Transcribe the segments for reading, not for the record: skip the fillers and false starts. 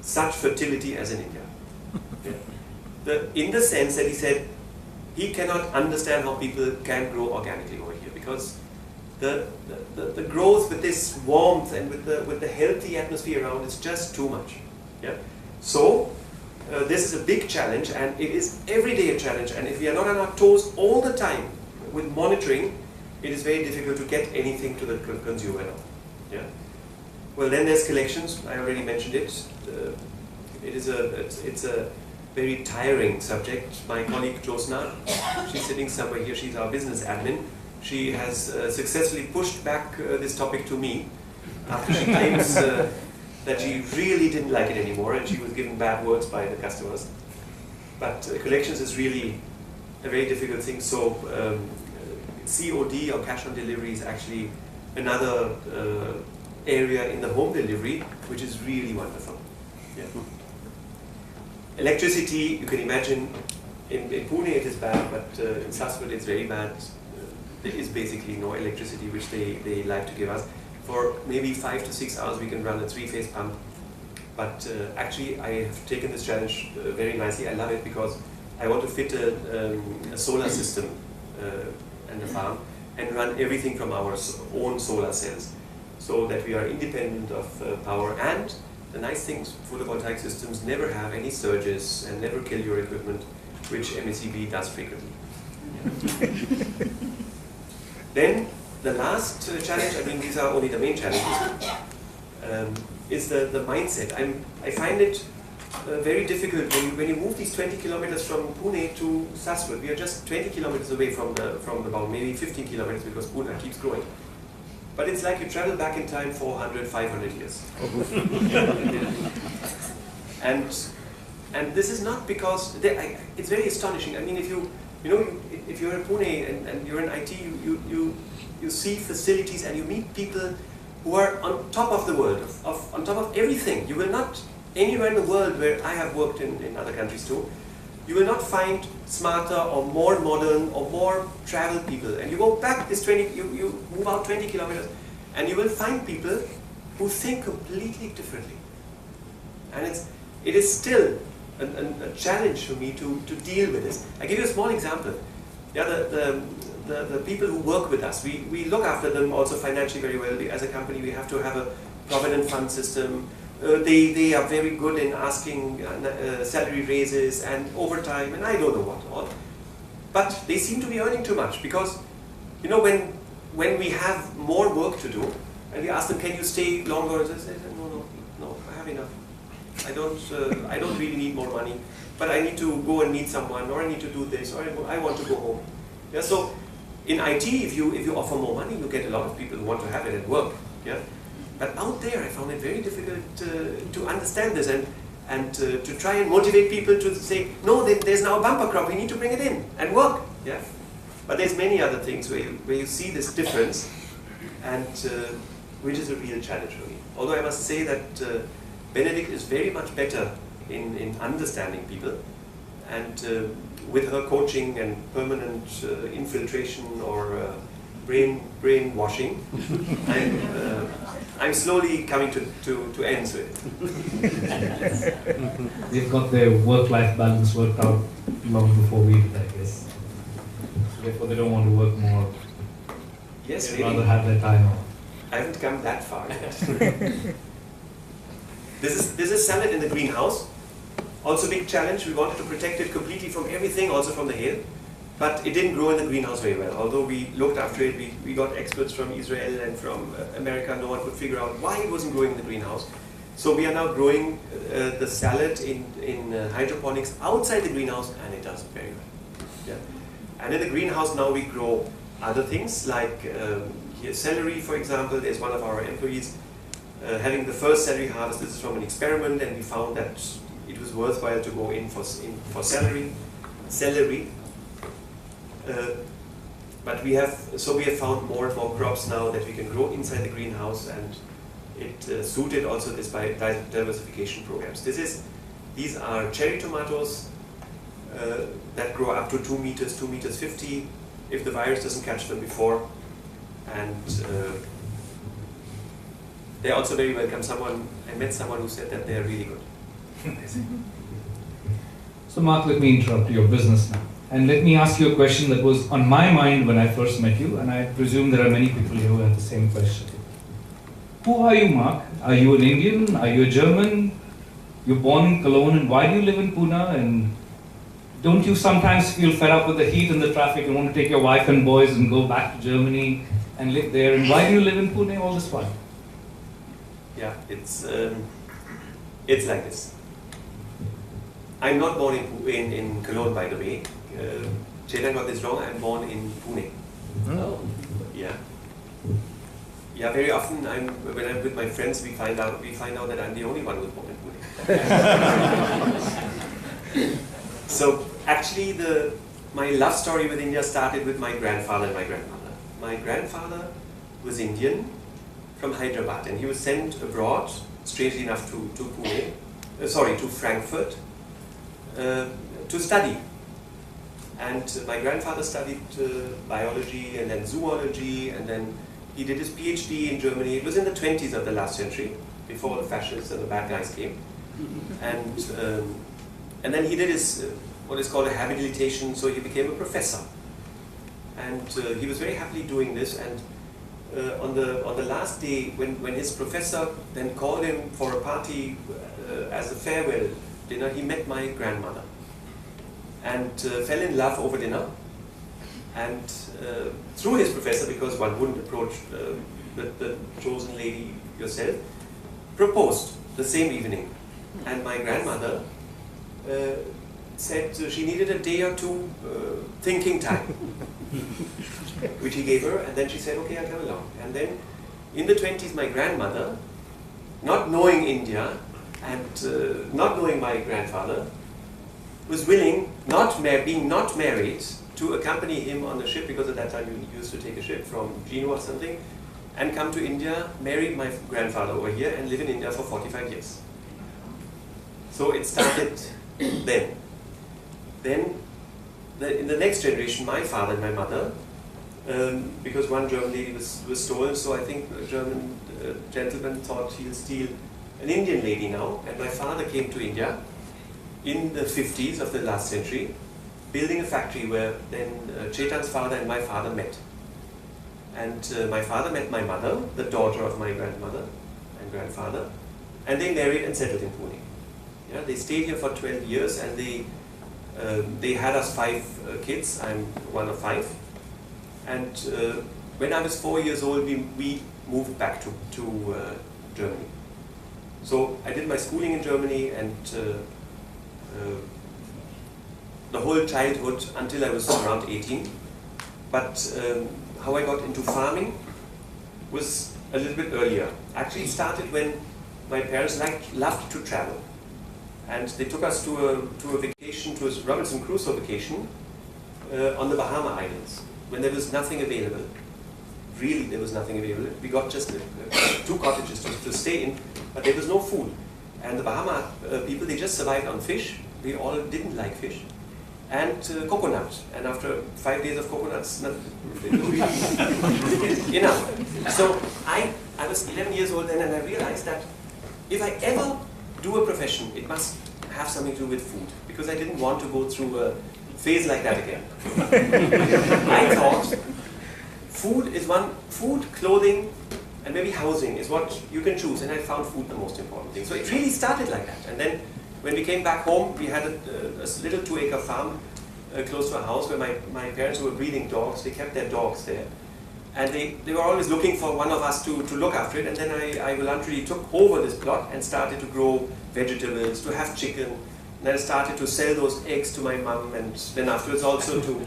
such fertility as in India. In the sense that he said he cannot understand how people can grow organically over here, because the growth with this warmth and with the healthy atmosphere around is just too much. Yeah. So this is a big challenge, and it is every day a challenge. And if we are not on our toes all the time with monitoring, it is very difficult to get anything to the consumer now. Yeah. Well, then there's collections. I already mentioned it. It's a very tiring subject. My colleague Josna, she's sitting somewhere here. She's our business admin. She has successfully pushed back this topic to me after she claims that she really didn't like it anymore, and she was given bad words by the customers. But collections is really a very difficult thing. So COD, or cash on delivery, is actually another area in the home delivery, which is really wonderful. Yeah. Electricity, you can imagine, in Pune it is bad, but in Saswat it's very bad. There is basically no electricity, which they like to give us. For maybe 5 to 6 hours we can run a 3-phase pump. But actually I have taken this challenge very nicely. I love it because I want to fit a solar system and the farm and run everything from our own solar cells, so that we are independent of power. And the nice things, photovoltaic systems never have any surges and never kill your equipment, which MECB does frequently. Yeah. Then the last challenge, I mean these are only the main challenges, is the mindset. I find it very difficult when you move these 20 kilometers from Pune to Saswat. We are just 20 kilometers away from the bound, maybe 15 kilometers, because Pune keeps growing. But it's like you travel back in time 400, 500 years. And this is not because, it's very astonishing. I mean, if you're in Pune and you're in IT, you see facilities and you meet people who are on top of the world, on top of everything. You will not, anywhere in the world where I have worked in other countries too, you will not find smarter or more modern or more traveled people. And you go back this 20, you move out 20 kilometers, and you will find people who think completely differently. And it is still a challenge for me to deal with this. I give you a small example. Yeah, the people who work with us, we look after them also financially very well. As a company, we have to have a provident fund system. They are very good in asking salary raises and overtime, and I don't know what all. But they seem to be earning too much, because when we have more work to do, and we ask them, can you stay longer? They say, no, I have enough. I don't really need more money, but I need to go and meet someone, or I need to do this, or I want to go home. Yeah, so in IT, if you offer more money, you get a lot of people who want to have it at work. Yeah. But out there, I found it very difficult to understand this and to try and motivate people to say, no, there's now a bumper crop, we need to bring it in and work. Yeah? But there's many other things where you see this difference, and which is a real challenge for me. Although I must say that Benedict is very much better in understanding people, and with her coaching and permanent infiltration or brainwashing, I'm slowly coming to ends with it. They've got their work-life balance worked out long before we did, I guess. So therefore they don't want to work more. Yes, they'd rather have their time off. I haven't come that far yet. This is salad in the greenhouse. Also a big challenge. We wanted to protect it completely from everything, also from the hail. But it didn't grow in the greenhouse very well. Although we looked after it, we got experts from Israel and from America. No one could figure out why it wasn't growing in the greenhouse. So we are now growing the salad in hydroponics outside the greenhouse, and it does very well. Yeah. And in the greenhouse now we grow other things like here celery, for example. There's one of our employees having the first celery harvest. This is from an experiment, and we found that it was worthwhile to go in for celery. But we have found more and more crops now that we can grow inside the greenhouse, and it suited also this by diversification programs. These are cherry tomatoes that grow up to 2 meters, 2 meters 50, if the virus doesn't catch them before. And they're also very welcome. I met someone who said that they're really good. So Mark, let me interrupt your business now. And let me ask you a question that was on my mind when I first met you, and I presume there are many people here who have the same question. Who are you, Mark? Are you an Indian? Are you a German? You're born in Cologne, and why do you live in Pune? And don't you sometimes feel fed up with the heat and the traffic and want to take your wife and boys and go back to Germany and live there? And why do you live in Pune all this while? Yeah, it's like this. I'm not born in Cologne, by the way. Chetan got this wrong. I'm born in Pune. Oh. Yeah. Yeah. Very often, when I'm with my friends, we find out that I'm the only one who's born in Pune. So actually, my love story with India started with my grandfather and my grandmother. My grandfather was Indian from Hyderabad, and he was sent abroad, strangely enough, to Frankfurt, to study. And my grandfather studied biology and then zoology, and then he did his PhD in Germany. It was in the 20s of the last century, before the fascists and the bad guys came. And then he did his what is called a habilitation, so he became a professor. And he was very happily doing this. And on the last day, when his professor then called him for a party as a farewell dinner, he met my grandmother and fell in love over dinner. And through his professor, because one wouldn't approach the chosen lady yourself, proposed the same evening. And my grandmother said she needed a day or two thinking time, which he gave her, and then she said, okay, I'll come along. And then in the 20s, my grandmother, not knowing India and not knowing my grandfather, was willing, being not married, to accompany him on the ship, because at that time you used to take a ship from Genoa or something, and come to India, marry my grandfather over here, and live in India for 45 years. So it started then. Then, in the next generation, my father and my mother, because one German lady was stolen, so I think a German gentleman thought he'll steal an Indian lady now, and my father came to India in the 50s of the last century, building a factory where then Chetan's father and my father met. And my father met my mother, the daughter of my grandmother and grandfather, and they married and settled in Pune. Yeah, they stayed here for 12 years, and they had us 5 kids. I'm one of 5. And when I was 4 years old, we moved back to Germany. So I did my schooling in Germany, and the whole childhood until I was around 18. But how I got into farming was a little bit earlier. Actually, it started when my parents loved to travel. And they took us to a vacation, to a Robinson Crusoe vacation on the Bahama Islands, when there was nothing available. Really, there was nothing available. We got just 2 cottages to stay in, but there was no food. And the Bahama people, they just survived on fish. We all didn't like fish. And coconut. And after 5 days of coconuts, enough. So I was 11 years old then, and I realized that if I ever do a profession, it must have something to do with food, because I didn't want to go through a phase like that again. I thought food, clothing, and maybe housing is what you can choose, and I found food the most important thing. So it really started like that. And then when we came back home, we had a little 2-acre farm close to our house where my parents were breeding dogs. They kept their dogs there. And they were always looking for one of us to look after it. And then I voluntarily took over this plot and started to grow vegetables, to have chicken. And then I started to sell those eggs to my mum, and then afterwards also to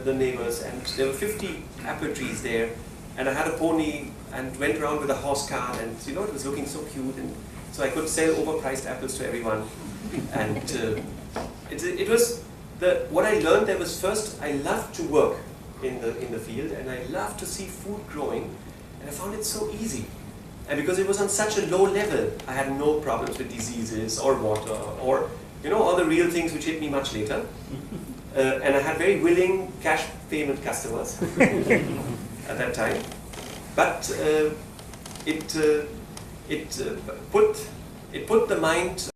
the neighbors. And there were 50 apple trees there. And I had a pony and went around with a horse cart, and it was looking so cute. And so I could sell overpriced apples to everyone. And it was what I learned there was, first, I loved to work in the field, and I loved to see food growing, and I found it so easy. And because it was on such a low level, I had no problems with diseases or water or all the real things which hit me much later. And I had very willing cash payment customers at that time. But it put the mind